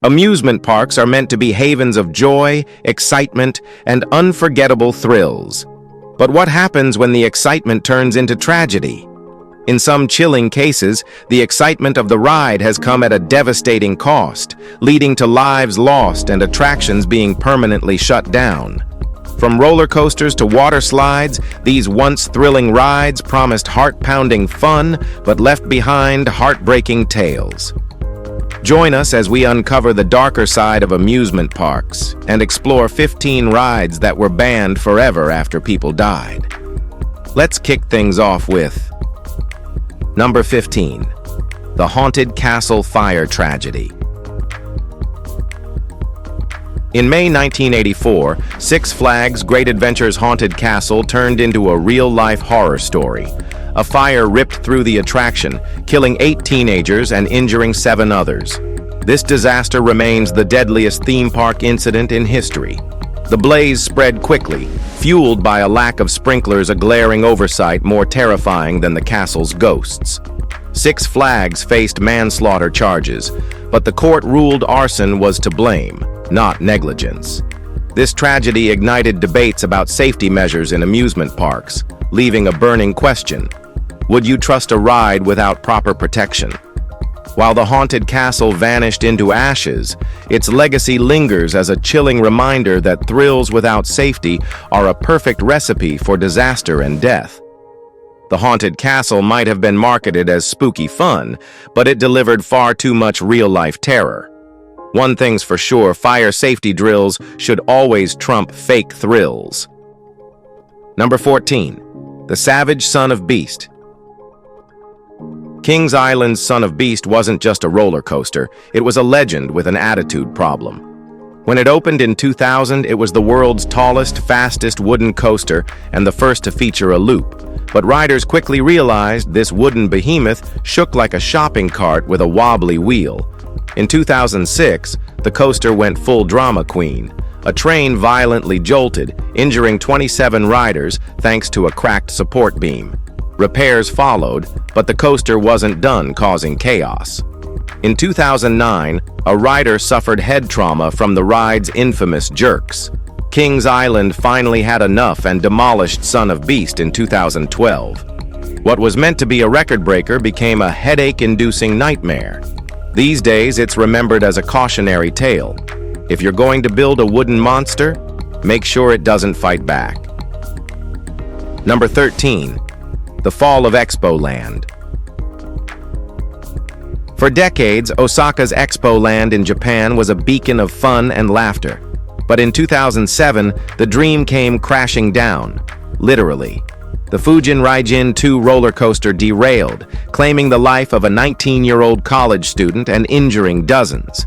Amusement parks are meant to be havens of joy, excitement, and unforgettable thrills. But what happens when the excitement turns into tragedy? In some chilling cases, the excitement of the ride has come at a devastating cost, leading to lives lost and attractions being permanently shut down. From roller coasters to water slides, these once thrilling rides promised heart-pounding fun, but left behind heartbreaking tales. Join us as we uncover the darker side of amusement parks and explore 15 rides that were banned forever after people died. Let's kick things off with Number 15. The Haunted Castle Fire Tragedy. In May 1984, Six Flags Great Adventure's Haunted Castle turned into a real-life horror story. A fire ripped through the attraction, killing 8 teenagers and injuring 7 others. This disaster remains the deadliest theme park incident in history. The blaze spread quickly, fueled by a lack of sprinklers, a glaring oversight more terrifying than the castle's ghosts. Six Flags faced manslaughter charges, but the court ruled arson was to blame, not negligence. This tragedy ignited debates about safety measures in amusement parks, leaving a burning question. Would you trust a ride without proper protection? While the haunted castle vanished into ashes, its legacy lingers as a chilling reminder that thrills without safety are a perfect recipe for disaster and death. The haunted castle might have been marketed as spooky fun, but it delivered far too much real-life terror. One thing's for sure, fire safety drills should always trump fake thrills. Number 14. The Savage Son of Beast. Kings Island's Son of Beast wasn't just a roller coaster, it was a legend with an attitude problem. When it opened in 2000, it was the world's tallest, fastest wooden coaster and the first to feature a loop. But riders quickly realized this wooden behemoth shook like a shopping cart with a wobbly wheel. In 2006, the coaster went full drama queen. A train violently jolted, injuring 27 riders thanks to a cracked support beam. Repairs followed, but the coaster wasn't done causing chaos. In 2009, a rider suffered head trauma from the ride's infamous jerks. Kings Island finally had enough and demolished Son of Beast in 2012. What was meant to be a record breaker became a headache-inducing nightmare. These days, it's remembered as a cautionary tale. If you're going to build a wooden monster, make sure it doesn't fight back. Number 13. The Fall of Expo Land. For decades, Osaka's Expo Land in Japan was a beacon of fun and laughter. But in 2007, the dream came crashing down, literally. The Fujin Raijin 2 roller coaster derailed, claiming the life of a 19-year-old college student and injuring dozens.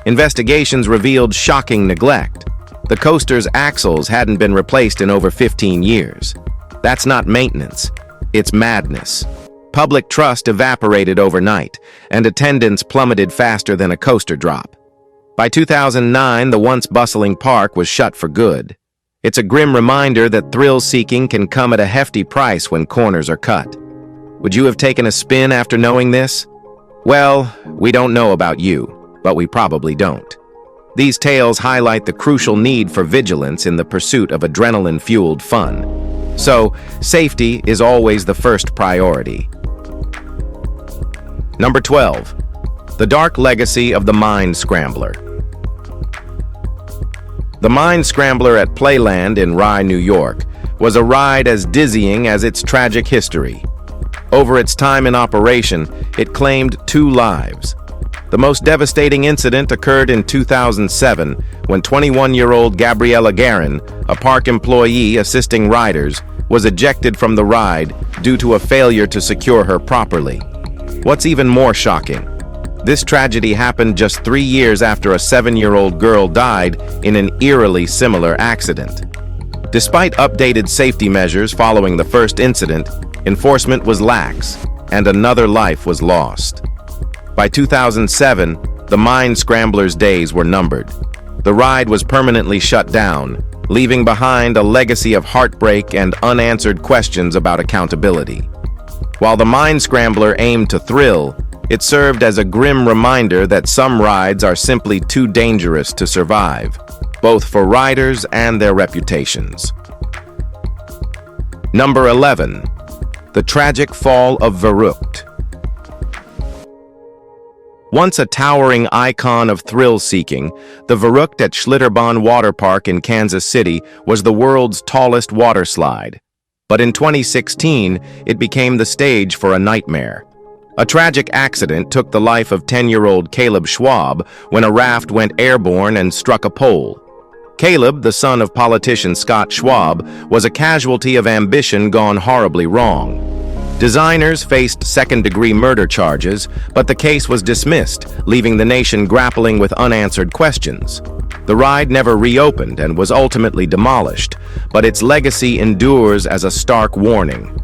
Investigations revealed shocking neglect. The coaster's axles hadn't been replaced in over 15 years. That's not maintenance. It's madness. Public trust evaporated overnight, and attendance plummeted faster than a coaster drop. By 2009, the once bustling park was shut for good. It's a grim reminder that thrill-seeking can come at a hefty price when corners are cut. Would you have taken a spin after knowing this? Well, we don't know about you, but we probably don't. These tales highlight the crucial need for vigilance in the pursuit of adrenaline-fueled fun. So, safety is always the first priority. Number 12. The Dark Legacy of the Mind Scrambler. The Mind Scrambler at Playland in Rye, New York, was a ride as dizzying as its tragic history. Over its time in operation, it claimed 2 lives. The most devastating incident occurred in 2007 when 21-year-old Gabriella Guerin, a park employee assisting riders, was ejected from the ride due to a failure to secure her properly. What's even more shocking? This tragedy happened just 3 years after a 7-year-old girl died in an eerily similar accident. Despite updated safety measures following the first incident, enforcement was lax, and another life was lost. By 2007, the Mind Scrambler's days were numbered. The ride was permanently shut down, leaving behind a legacy of heartbreak and unanswered questions about accountability. While the Mind Scrambler aimed to thrill, It served as a grim reminder that some rides are simply too dangerous to survive, both for riders and their reputations. Number 11. The tragic fall of Vero. Once a towering icon of thrill-seeking, the Vero at Schlitterbahn Water Park in Kansas City was the world's tallest water slide. But in 2016, it became the stage for a nightmare. A tragic accident took the life of 10-year-old Caleb Schwab when a raft went airborne and struck a pole. Caleb, the son of politician Scott Schwab, was a casualty of ambition gone horribly wrong. Designers faced second-degree murder charges, but the case was dismissed, leaving the nation grappling with unanswered questions. The ride never reopened and was ultimately demolished, but its legacy endures as a stark warning.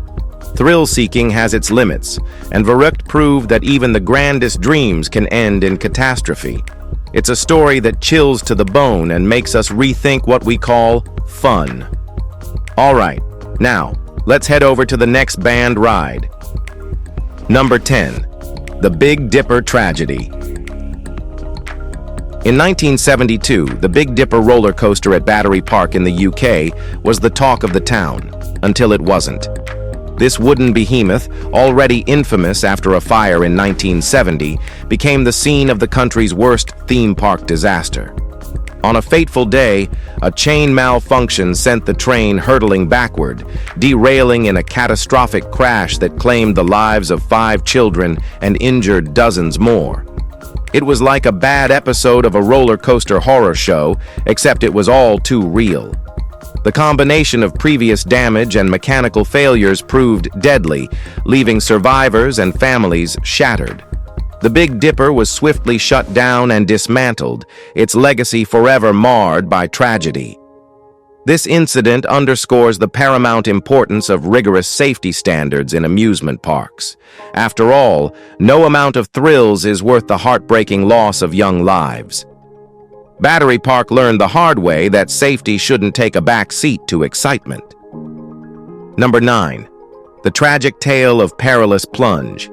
Thrill-seeking has its limits, and Vero proved that even the grandest dreams can end in catastrophe. It's a story that chills to the bone and makes us rethink what we call fun. All right, now, let's head over to the next banned ride. Number 10. The Big Dipper Tragedy. In 1972, the Big Dipper roller coaster at Battery Park in the UK was the talk of the town, until it wasn't. This wooden behemoth, already infamous after a fire in 1970, became the scene of the country's worst theme park disaster. On a fateful day, a chain malfunction sent the train hurtling backward, derailing in a catastrophic crash that claimed the lives of 5 children and injured dozens more. It was like a bad episode of a roller coaster horror show, except it was all too real. The combination of previous damage and mechanical failures proved deadly, leaving survivors and families shattered. The Big Dipper was swiftly shut down and dismantled, its legacy forever marred by tragedy. This incident underscores the paramount importance of rigorous safety standards in amusement parks. After all, no amount of thrills is worth the heartbreaking loss of young lives. Battery Park learned the hard way that safety shouldn't take a back seat to excitement. Number 9. The Tragic Tale of Perilous Plunge.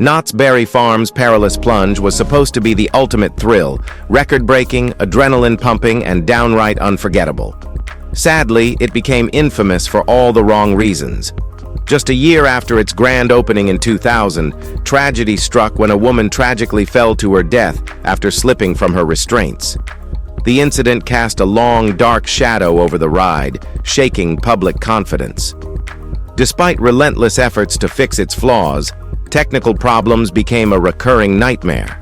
Knott's Berry Farm's Perilous Plunge was supposed to be the ultimate thrill, record-breaking, adrenaline-pumping, and downright unforgettable. Sadly, it became infamous for all the wrong reasons. Just a year after its grand opening in 2000, tragedy struck when a woman tragically fell to her death after slipping from her restraints. The incident cast a long, dark shadow over the ride, shaking public confidence. Despite relentless efforts to fix its flaws, technical problems became a recurring nightmare.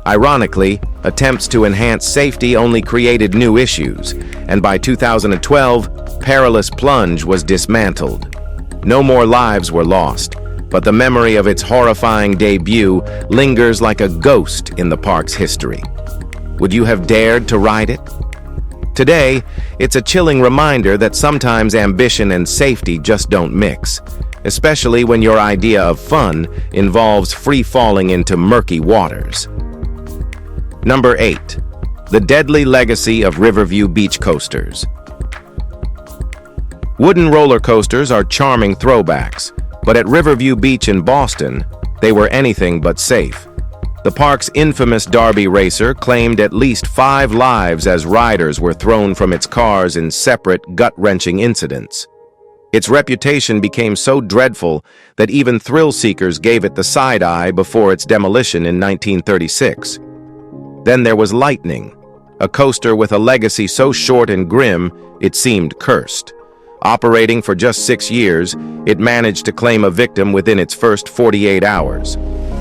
Ironically, attempts to enhance safety only created new issues, and by 2012, Perilous Plunge was dismantled. No more lives were lost, but the memory of its horrifying debut lingers like a ghost in the park's history. Would you have dared to ride it? Today, it's a chilling reminder that sometimes ambition and safety just don't mix, especially when your idea of fun involves free-falling into murky waters. Number 8. The Deadly Legacy of Riverview Beach Coasters. Wooden roller coasters are charming throwbacks, but at Riverview Beach in Boston, they were anything but safe. The park's infamous Derby racer claimed at least 5 lives as riders were thrown from its cars in separate, gut-wrenching incidents. Its reputation became so dreadful that even thrill-seekers gave it the side-eye before its demolition in 1936. Then there was Lightning, a coaster with a legacy so short and grim it seemed cursed. Operating for just 6 years, it managed to claim a victim within its first 48 hours.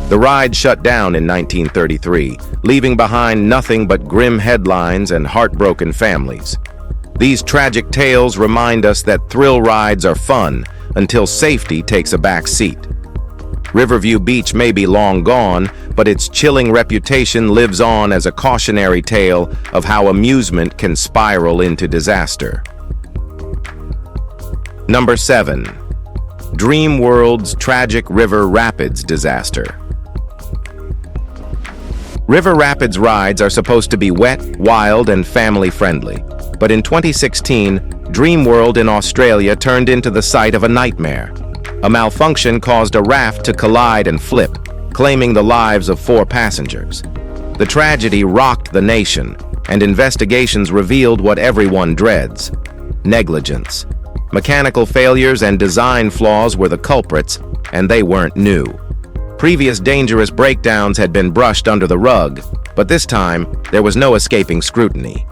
The ride shut down in 1933, leaving behind nothing but grim headlines and heartbroken families. These tragic tales remind us that thrill rides are fun until safety takes a back seat. Riverview Beach may be long gone, but its chilling reputation lives on as a cautionary tale of how amusement can spiral into disaster. Number 7. Dreamworlds' tragic River Rapids disaster. River Rapids rides are supposed to be wet, wild, and family-friendly, but in 2016, Dreamworld in Australia turned into the site of a nightmare. A malfunction caused a raft to collide and flip, claiming the lives of 4 passengers. The tragedy rocked the nation, and investigations revealed what everyone dreads: negligence. Mechanical failures and design flaws were the culprits, and they weren't new. Previous dangerous breakdowns had been brushed under the rug, but this time there was no escaping scrutiny.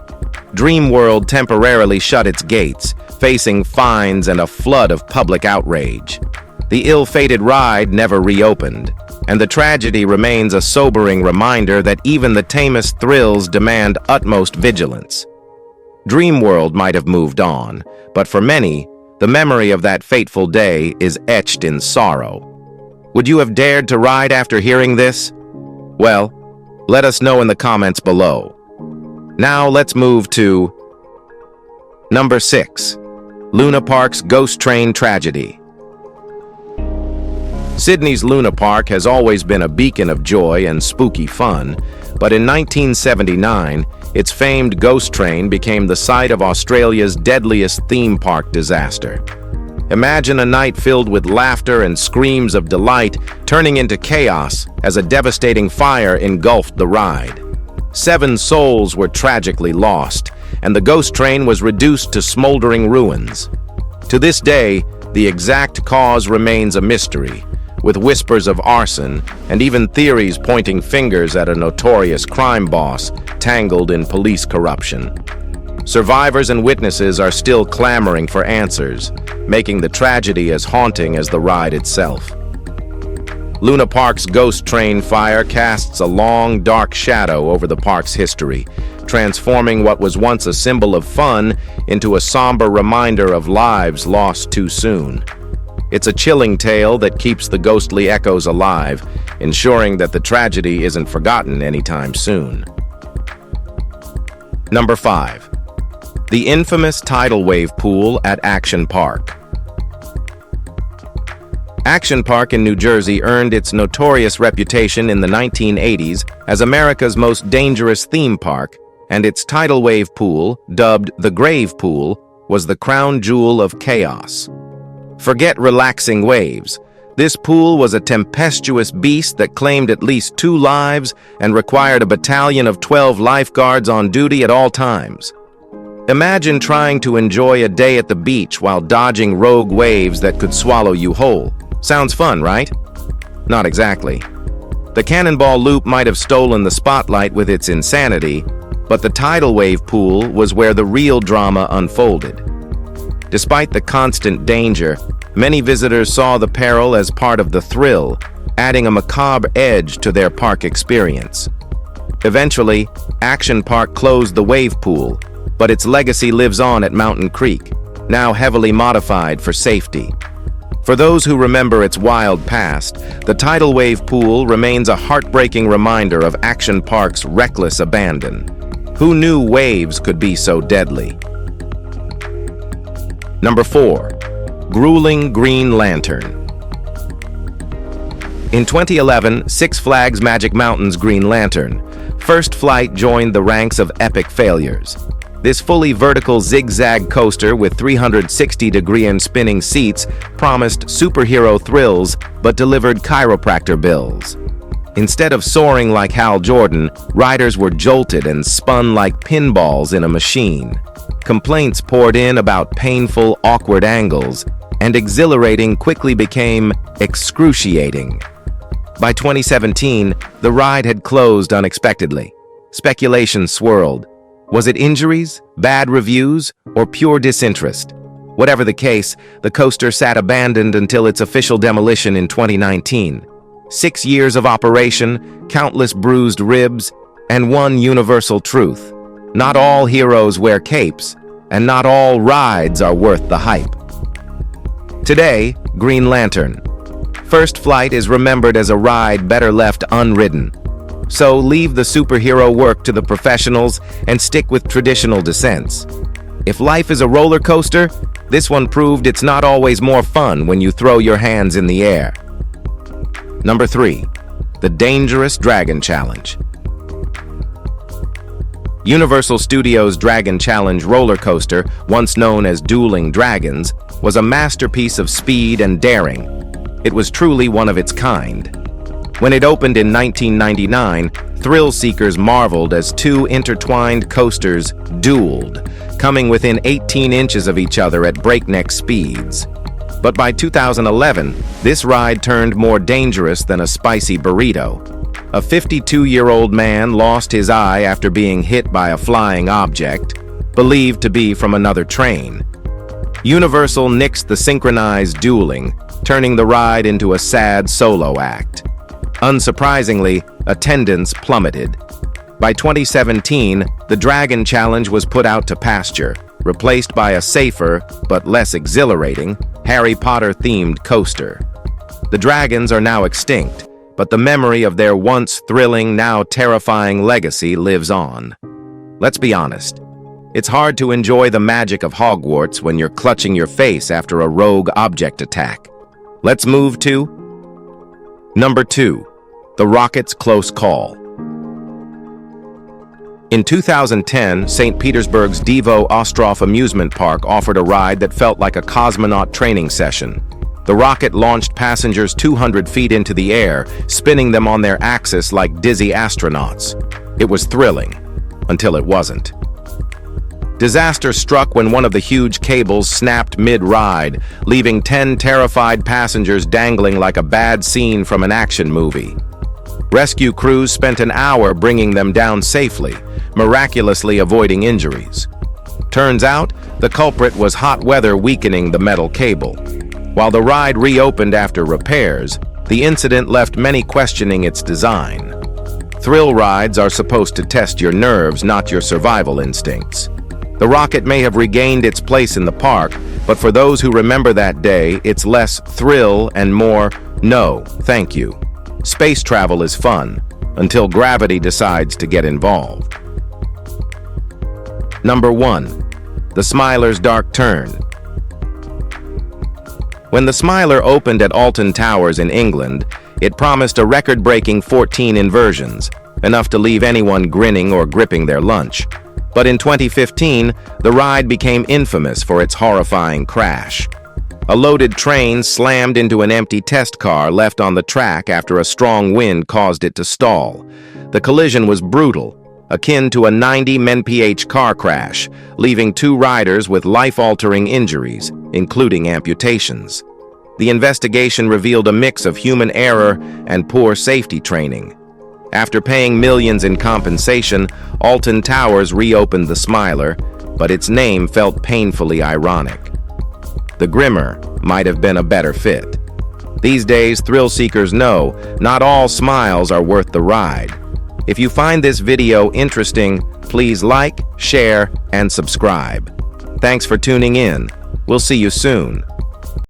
Dreamworld temporarily shut its gates, facing fines and a flood of public outrage. The ill-fated ride never reopened, and the tragedy remains a sobering reminder that even the tamest thrills demand utmost vigilance. Dreamworld might have moved on, but for many, the memory of that fateful day is etched in sorrow. Would you have dared to ride after hearing this? Well, let us know in the comments below. Now let's move to number 6. Luna Park's Ghost Train Tragedy. Sydney's Luna Park has always been a beacon of joy and spooky fun, but in 1979, its famed ghost train became the site of Australia's deadliest theme park disaster. Imagine a night filled with laughter and screams of delight turning into chaos as a devastating fire engulfed the ride. 7 souls were tragically lost, and the ghost train was reduced to smoldering ruins. To this day, the exact cause remains a mystery, with whispers of arson and even theories pointing fingers at a notorious crime boss tangled in police corruption. Survivors and witnesses are still clamoring for answers, making the tragedy as haunting as the ride itself. Luna Park's ghost train fire casts a long, dark shadow over the park's history, transforming what was once a symbol of fun into a somber reminder of lives lost too soon. It's a chilling tale that keeps the ghostly echoes alive, ensuring that the tragedy isn't forgotten anytime soon. Number 5. The infamous tidal wave pool at Action Park. Action Park in New Jersey earned its notorious reputation in the 1980s as America's most dangerous theme park, and its tidal wave pool, dubbed the Grave Pool, was the crown jewel of chaos. Forget relaxing waves. This pool was a tempestuous beast that claimed at least 2 lives and required a battalion of 12 lifeguards on duty at all times. Imagine trying to enjoy a day at the beach while dodging rogue waves that could swallow you whole. Sounds fun, right? Not exactly. The Cannonball Loop might have stolen the spotlight with its insanity, but the tidal wave pool was where the real drama unfolded. Despite the constant danger, many visitors saw the peril as part of the thrill, adding a macabre edge to their park experience. Eventually, Action Park closed the wave pool, but its legacy lives on at Mountain Creek, now heavily modified for safety. For those who remember its wild past, the tidal wave pool remains a heartbreaking reminder of Action Park's reckless abandon. Who knew waves could be so deadly? Number 4. Grueling Green Lantern. In 2011, Six Flags Magic Mountain's Green Lantern First Flight joined the ranks of epic failures. This fully vertical zigzag coaster with 360-degree and spinning seats promised superhero thrills but delivered chiropractor bills. Instead of soaring like Hal Jordan, riders were jolted and spun like pinballs in a machine. Complaints poured in about painful, awkward angles, and exhilarating quickly became excruciating. By 2017, the ride had closed unexpectedly. Speculation swirled. Was it injuries, bad reviews, or pure disinterest? Whatever the case, the coaster sat abandoned until its official demolition in 2019. 6 years of operation, countless bruised ribs, and one universal truth. Not all heroes wear capes, and not all rides are worth the hype. Today, Green Lantern. First Flight is remembered as a ride better left unridden. So leave the superhero work to the professionals and stick with traditional descents. If life is a roller coaster, this one proved it's not always more fun when you throw your hands in the air. Number 3. The Dangerous Dragon Challenge. Universal Studios' Dragon Challenge roller coaster, once known as Dueling Dragons, was a masterpiece of speed and daring, It was truly one of its kind. When it opened in 1999, thrill seekers marveled as two intertwined coasters dueled, coming within 18 inches of each other at breakneck speeds. But by 2011, this ride turned more dangerous than a spicy burrito. A 52-year-old man lost his eye after being hit by a flying object, believed to be from another train. Universal nixed the synchronized dueling, turning the ride into a sad solo act. Unsurprisingly, attendance plummeted. By 2017, the Dragon Challenge was put out to pasture, replaced by a safer, but less exhilarating, Harry Potter-themed coaster. The dragons are now extinct, but the memory of their once thrilling, now terrifying legacy lives on. Let's be honest. It's hard to enjoy the magic of Hogwarts when you're clutching your face after a rogue object attack. Let's move to Number 2. The Rocket's Close Call. In 2010, St. Petersburg's Divo Ostrov amusement park offered a ride that felt like a cosmonaut training session. The rocket launched passengers 200 feet into the air, spinning them on their axis like dizzy astronauts. It was thrilling, until it wasn't. Disaster struck when one of the huge cables snapped mid-ride, leaving 10 terrified passengers dangling like a bad scene from an action movie. Rescue crews spent an hour bringing them down safely, miraculously avoiding injuries. Turns out, the culprit was hot weather weakening the metal cable. While the ride reopened after repairs, the incident left many questioning its design. Thrill rides are supposed to test your nerves, not your survival instincts. The rocket may have regained its place in the park, but for those who remember that day, it's less thrill and more, no, thank you. Space travel is fun, until gravity decides to get involved. Number 1. The Smiler's Dark Turn. When the Smiler opened at Alton Towers in England, it promised a record-breaking 14 inversions, enough to leave anyone grinning or gripping their lunch. But in 2015, the ride became infamous for its horrifying crash. A loaded train slammed into an empty test car left on the track after a strong wind caused it to stall. The collision was brutal, akin to a 90 mph car crash, leaving 2 riders with life-altering injuries, including amputations. The investigation revealed a mix of human error and poor safety training. After paying millions in compensation, Alton Towers reopened the Smiler, but its name felt painfully ironic. The Grimmer might have been a better fit. These days, thrill seekers know not all smiles are worth the ride. If you find this video interesting, please like, share, and subscribe. Thanks for tuning in. We'll see you soon.